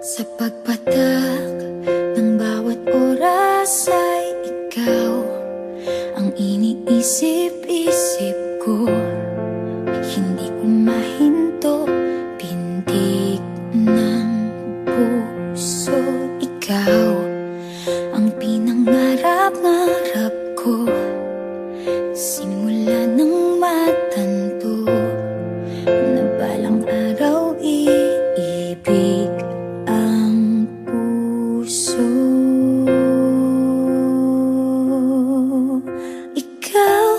Sa pagpatak ng bawat oras ay ikaw ang iniisip-isip ko. Hindi ko mahinto, pintig ng puso. Ikaw ang pinangarap-ngarap ko, simula ng matanto na balang araw iibig ang puso. Ikaw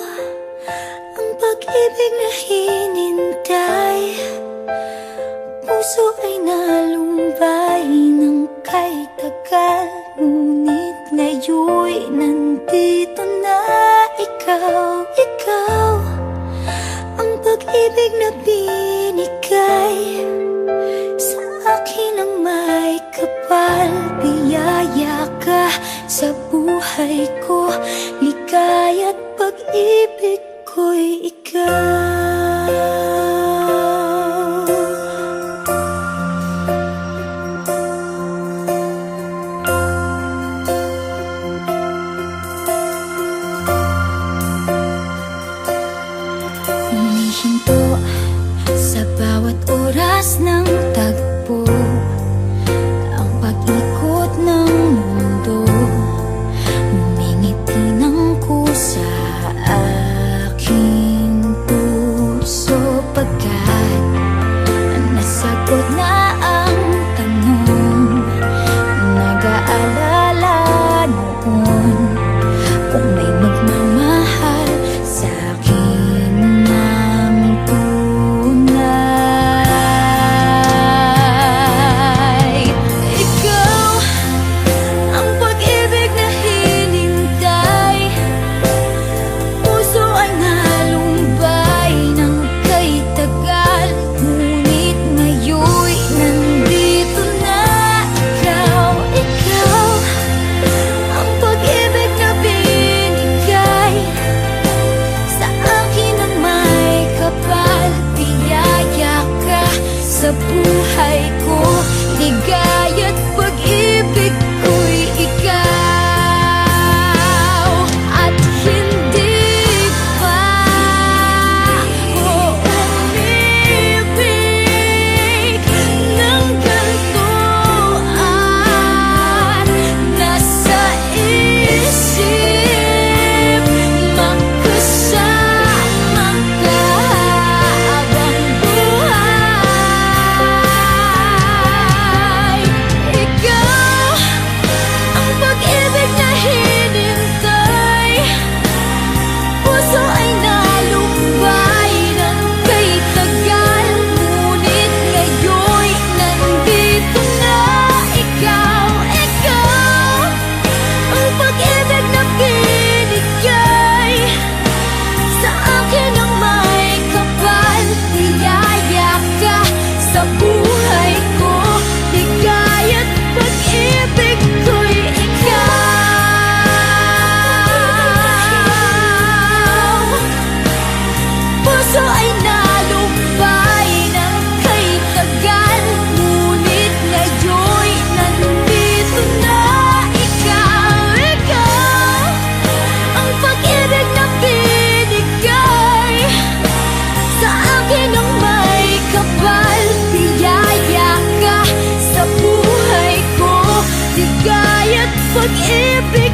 ang pag-ibig na hinintay, puso ay nalumbay ng kay tagal, ngunit ngayon'y nandito na ikaw. Ikaw ang pag-ibig na binigay sa akin ang may kapal. Biyaya ka sa buhay ko, ligaya't pag-ibig ko'y ikaw. Humihinto sa bawat oras ng tagpo, ang pag-ikot ng mundo, ngumingiti ng kusa aking puso. Pagkat nasagot na ang tanong, nag-aalala noon kung may magmamahal sa akin ng tunay. Ikaw ang pag-ibig na hinintay, puso ay nalumbay ng kay tagal, ngunit ngayon'y nandito na ikaw. Ikaw ang pag-ibig na binigay sa akin ang may kapal. Biyaya ka sa buhay ko, ligaya't pag-ibig ko'y ikaw. At hindi pa ko umibig ng ganito, at nasa isip magkasama ka habang buhay. Ikaw ang pag-ibig na hinintay, puso ay nalumbay ng kay tagal, ngunit ngayon'y nandito na ikaw. Ikaw ang pag-ibig na binigay sa akin ang may kapal. Biyaya ka sa buhay ko, ligaya't pag-ibig ko'y ikaw. Puso ay nalumbay ng kay tagal, ngunit ngayon'y nandito na ikaw. Ikaw ang pag-ibig na binigay sa akin ang may kapal. Biyaya ka sa buhay ko, ligaya't pag-ibig